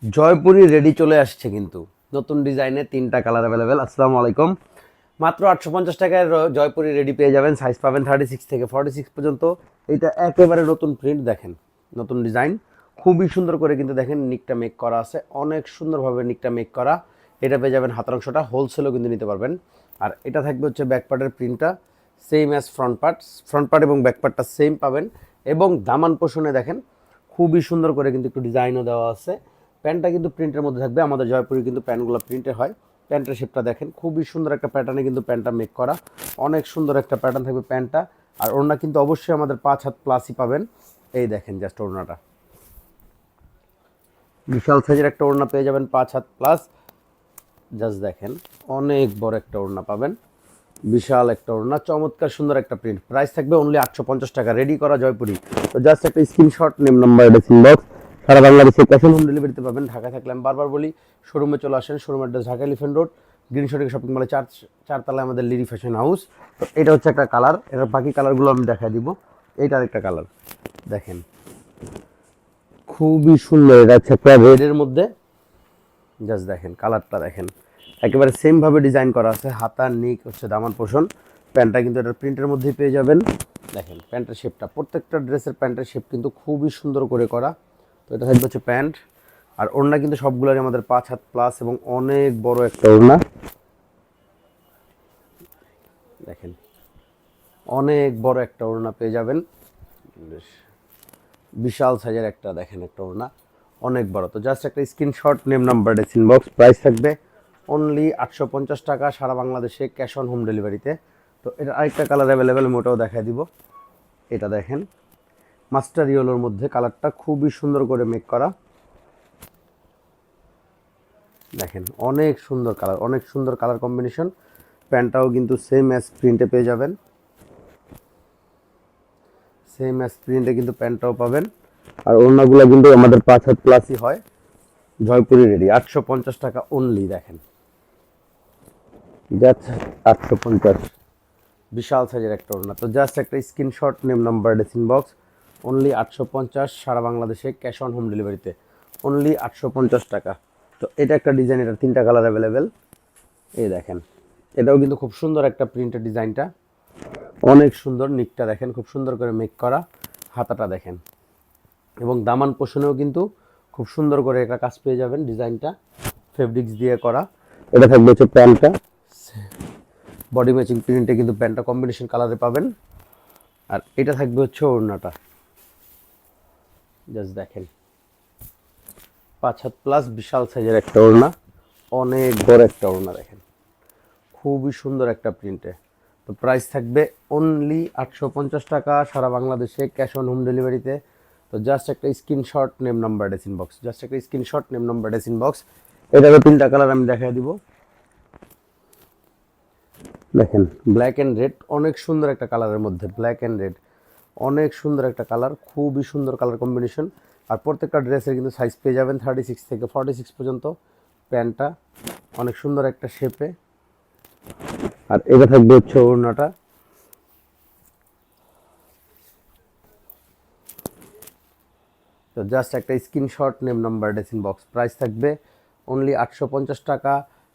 Jaipuri ready চলে আসছে কিন্তু নতুন ডিজাইনে 3টা কালার অ্যাভেলেবেল। আসসালামু আলাইকুম। মাত্র 850 টাকায় জয়পুরি রেডি পেয়ে যাবেন। সাইজ পাবেন 36 থেকে 46 পর্যন্ত। এটা একেবারে নতুন প্রিন্ট, দেখেন নতুন ডিজাইন, খুবই সুন্দর করে কিন্তু দেখেন নিকটা মেক করা আছে, অনেক সুন্দরভাবে নিকটা মেক করা। এটা পেয়ে যাবেন হাতার অংশটা, হোলসেলও কিন্তু নিতে পারবেন। আর এটা থাকবে হচ্ছে ব্যাক পার্টের প্রিন্টটা সেম অ্যাজ ফ্রন্ট পার্ট এবং ব্যাক পার্টটা সেম পাবেন। এবং দামান পোষণে দেখেন খুবই সুন্দর করে কিন্তু একটু ডিজাইনও দেওয়া আছে। প্যান্টটা কিন্তু প্রিন্টের মধ্যে থাকবে, আমাদের জয়পুরে কিন্তু প্যান্টগুলো প্রিন্টের হয়। প্যান্টের শেপটা দেখেন খুবই সুন্দর একটা প্যাটার্নে কিন্তু প্যান্টটা মেক করা, অনেক সুন্দর একটা প্যাটার্ন থাকবে প্যান্টটা। আর ওড়না কিন্তু অবশ্যই আমাদের 5 হাত প্লাসই পাবেন। এই দেখেন জাস্ট ওড়নাটা, বিশাল সাইজের একটা ওড়না পেয়ে যাবেন 5 হাত প্লাস। জাস্ট দেখেন অনেক বড় একটা ওড়না পাবেন, বিশাল একটা ওড়না, চমৎকার সুন্দর একটা প্রিন্ট। প্রাইস থাকবে অনলি 850 টাকা, রেডি করা জয়পুরি। তো জাস্ট একটা screenshot, name number, dressing box, সারা বাংলাদেশে ক্যাশ অন হোম ডেলিভারিতে পাবেন। ঢাকা থাকলে আমি বারবার বলি শোরুমে চলে আসেন। Showroom address Dhaka elephant road, green sorting shopping মলে চারতলায় আমাদের লিরি ফ্যাশন হাউস। তো এটা হচ্ছে একটা কালার, এটার বাকি কালারগুলো আমি দেখা দিব। এইটা আরেকটা কালার দেখেন, খুবই সুন্দর। এটা হচ্ছে একটা রেডের মধ্যে, জাস্ট দেখেন কালারটা দেখেন, একেবারে সেমভাবে ডিজাইন করা আছে। হাতার নিক হচ্ছে দামান পোষণ। প্যান্টটা কিন্তু এটার প্রিন্টের মধ্যেই পেয়ে যাবেন। দেখেন প্যান্টের শেপটা, প্রত্যেকটা ড্রেসের প্যান্টের শেপ কিন্তু খুবই সুন্দর করে করা। তো এটা থাকবে হচ্ছে প্যান্ট। আর ওড়না কিন্তু সবগুলোরই আমাদের 5 হাত প্লাস এবং অনেক বড় একটা ওড়না। দেখেন অনেক বড় একটা ওড়না পেয়ে যাবেন, বেশ বিশাল সাইজের একটা দেখেন একটা ওড়না, অনেক বড়। তো জাস্ট একটা screenshot, name number, dressing box. Price থাকবে অনলি 850 টাকা, সারা বাংলাদেশে ক্যাশ অন হোম ডেলিভারিতে। তো এটা আরেকটা কালার অ্যাভেলেবেল, মোটাও দেখায় দিব। এটা দেখেন মাস্টার ইয়েলোর মধ্যে, কালারটা খুবই সুন্দর করে মেক করা। দেখেন অনেক সুন্দর কালার, অনেক সুন্দর কালার কম্বিনেশন। প্যান্টটাও কিন্তু সেম অ্যাজ প্রিন্টে পেয়ে যাবেন, সেম অ্যাজ প্রিন্টে কিন্তু প্যান্টটাও পাবেন। আর ওড়নাগুলো কিন্তু আমাদের 5 হাত প্লাসই হয়। জয়পুরি রেডি 850 টাকা অনলি। দেখেন জাস্ট 850, বিশাল সাইজের একটা ওড়না। তো জাস্ট একটা screenshot, name number, dressing box. Only 850, সারা বাংলাদেশে ক্যাশ অন হোম ডেলিভারিতে অনলি 850 টাকা। তো এটা একটা ডিজাইন, এটা 3টা কালার অ্যাভেলেবেল। এই দেখেন এটাও কিন্তু খুব সুন্দর একটা প্রিন্টের ডিজাইনটা, অনেক সুন্দর। নিকটা দেখেন খুব সুন্দর করে মেক করা, হাতাটা দেখেন এবং দামান পোষণেও কিন্তু খুব সুন্দর করে একটা কাজ পেয়ে যাবেন। ডিজাইনটা ফেব্রিক্স দিয়ে করা। এটা থাকবে হচ্ছে প্যান্টটা, বডি ম্যাচিং প্রিন্টে কিন্তু প্যান্টটা কম্বিনেশন কালারে পাবেন। আর এটা থাকবে হচ্ছে ওড়নাটা, জাস্ট দেখেন 5 হাত প্লাস, বিশাল সাইজের একটা ওড়না, অনেক বড় একটা ওড়না দেখেন, খুবই সুন্দর একটা প্রিন্টে। তো প্রাইস থাকবে অনলি 850 টাকা, সারা বাংলাদেশে ক্যাশ অন হোম ডেলিভারিতে। তো জাস্ট একটা screenshot, name number, dressing box, just একটা screenshot, name number, dressing box. এটারও 3টা কালার আমি দেখাই দিব। দেখেন ব্ল্যাক অ্যান্ড রেড, অনেক সুন্দর একটা কালারের মধ্যে ব্ল্যাক অ্যান্ড রেড, অনেক সুন্দর একটা কালার, খুবই সুন্দর কালার কম্বিনেশন। আর প্রত্যেকটা ড্রেসের কিন্তু সাইজ পেয়ে যাবেন 36 থেকে 46 পর্যন্ত। প্যান্টটা অনেক সুন্দর একটা শেপে। আর এটা থাকবে হচ্ছে ওড়নাটা, তো জাস্ট একটা screenshot, name number, dressing box. Price থাকবে অনলি 850 টাকা,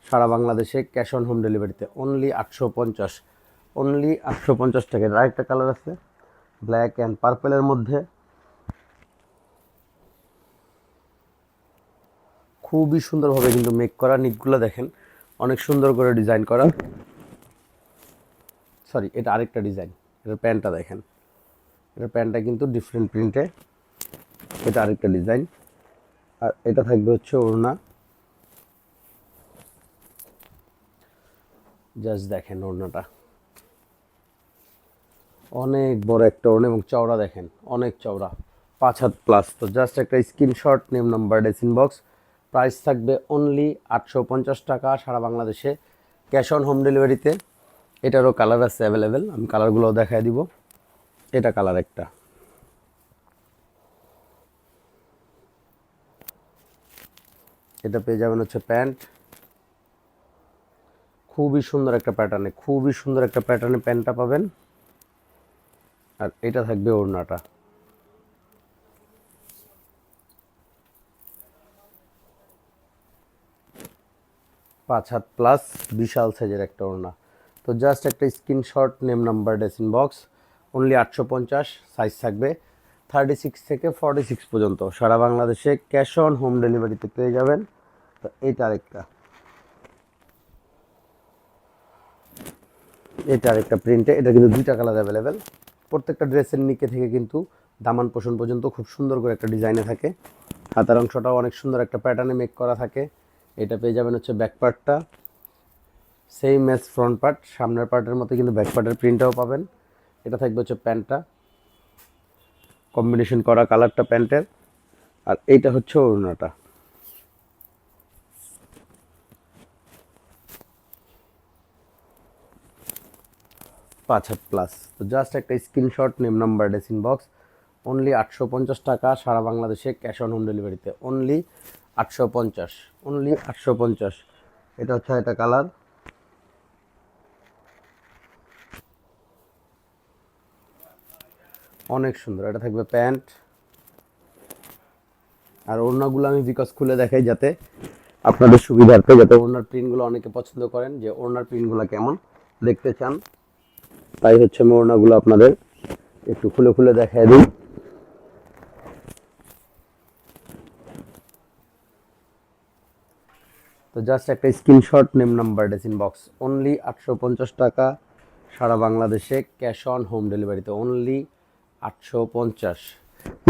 সারা বাংলাদেশে ক্যাশ অন হোম ডেলিভারিতে অনলি 850, অনলি 850 টাকা। আরেকটা কালার আছে ব্ল্যাক অ্যান্ড পার্পেলের মধ্যে, খুবই সুন্দরভাবে কিন্তু মেক করা। নিকগুলো দেখেন অনেক সুন্দর করে ডিজাইন করা। সরি, এটা আরেকটা ডিজাইন। এটার প্যান্টটা দেখেন, এটার প্যান্টটা কিন্তু ডিফারেন্ট প্রিন্টে। এটা আরেকটা ডিজাইন। আর এটা থাকবে হচ্ছে ওড়না, জাস্ট দেখেন ওড়নাটা অনেক বড় একটা ওড়না এবং চওড়া দেখেন অনেক চওড়া, 5 হাত প্লাস। তো জাস্ট একটা screenshot, name number, dressing box. Price থাকবে অনলি 850 টাকা, সারা বাংলাদেশে ক্যাশ অন হোম ডেলিভারিতে। এটারও কালার আছে অ্যাভেলেবেল, আমি কালারগুলোও দেখাই দিব। এটা কালার একটা, এটা পেয়ে যাবেন হচ্ছে প্যান্ট, খুবই সুন্দর একটা প্যাটার্নে, খুবই সুন্দর একটা প্যাটার্নে প্যান্টটা পাবেন। আর এটা থাকবে ওড়নাটা, 5 হাত প্লাস বিশাল সাইজের একটা ওড়না। তো জাস্ট একটা screenshot, name, number, dressing box, only 850, size থাকবে 36 থেকে 46 পর্যন্ত। সারা বাংলাদেশে ক্যাশ অন হোম ডেলিভারিতে পেয়ে যাবেন। তো এটা আরেকটা প্রিন্টে, এটা কিন্তু দুইটা কালার অ্যাভেলেবেল। প্রত্যেকটা ড্রেসের নিচে থেকে কিন্তু দামান পোষণ পর্যন্ত খুব সুন্দর করে একটা ডিজাইনে থাকে। হাতার অংশটাও অনেক সুন্দর একটা প্যাটার্নে মেক করা থাকে। এটা পেয়ে যাবেন হচ্ছে ব্যাক পার্টটা সেম এজ ফ্রন্ট পার্ট, সামনের পার্টের মতো কিন্তু ব্যাক পার্টের প্রিন্টটাও পাবেন। এটা থাকবে হচ্ছে প্যান্টটা, কম্বিনেশন করা কালারটা প্যান্টের। আর এইটা হচ্ছে ওড়নাটা। পাঁচ হাত প্লাস। তো জাস্ট একটা screenshot, name, number, dressing box, only 850 টাকা সারা বাংলাদেশে ক্যাশ অন হোম ডেলিভারিতে। Only 850, only 850। এটা হচ্ছে একটা কালার, অনেক সুন্দর। এটা থাকবে প্যান্ট। আর ওড়নাগুলো আমি বিকজ খুলে দেখাই যাতে আপনাদের সুবিধার্থে, যাতে ওড়নার প্রিন্টগুলো অনেকে পছন্দ করেন যে ওড়নার প্রিন্টগুলো কেমন দেখতে চান, তাই হচ্ছে আমি ওড়নাগুলো আপনাদের একটু খুলে খুলে দেখাই দিই। তো জাস্ট একটা screenshot, name, number, dressing box, only 850 টাকা সারা বাংলাদেশে ক্যাশ অন হোম ডেলিভারিতে। অনলি 850।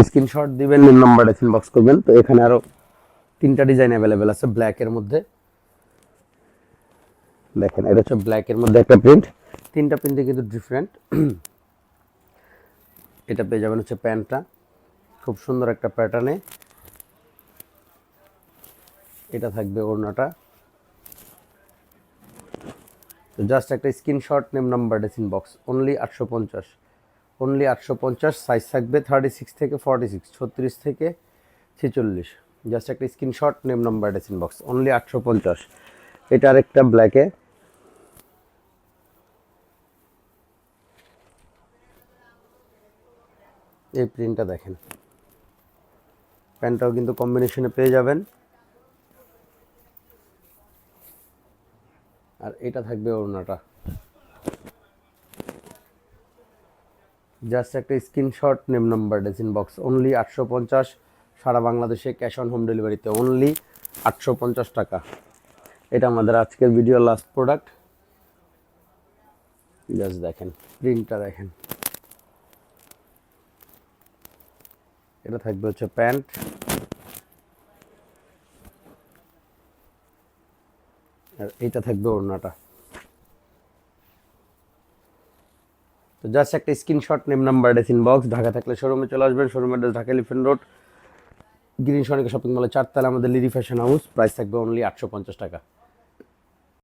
স্ক্রিনশট দিবেন, নেম, নাম্বার, ড্রেসিং বক্স করবেন। তো এখানে আরও 3টা ডিজাইন অ্যাভেলেবেল আছে ব্ল্যাকের মধ্যে। দেখেন, এটা হচ্ছে ব্ল্যাকের মধ্যে একটা প্রিন্ট। 3টা প্রিন্টে কিন্তু ডিফারেন্ট। এটা পেয়ে যাবেন হচ্ছে প্যান্টটা, খুব সুন্দর একটা প্যাটার্নে। এটা থাকবে ওড়নাটা। তো জাস্ট একটা screenshot, name, number, dressing box, only 850, only 850। Size থাকবে 36 থেকে 46, 36 থেকে 46। জাস্ট একটা screenshot, name, number, dressing box, only 850। এটা আরেকটা ব্ল্যাকে, এই প্রিন্টটা দেখেন। প্যান্টটাও কিন্তু কম্বিনেশনে পেয়ে যাবেন। আর এটা থাকবে ওড়নাটা। জাস্ট একটা screenshot, name, number, dressing box, only 850 সারা বাংলাদেশে ক্যাশ অন হোম ডেলিভারিতে। অনলি 850 টাকা। এটা আমাদের আজকের ভিডিওর লাস্ট প্রোডাক্ট। জাস্ট দেখেন প্রিন্টটা দেখেন। এটা থাকবে হচ্ছে প্যান্ট। আর এইটা থাকবে ওড়নাটা। তো জাস্ট একটা screenshot, name, number, dressing box. Dhaka থাকলে শোরুমে চলে আসবেন। শোরুমের address Dhaka elephant road, green Sonica shopping মলের 4 তলা, আমাদের লিরি ফ্যাশন হাউস। প্রাইস থাকবে অনলি 850 টাকা।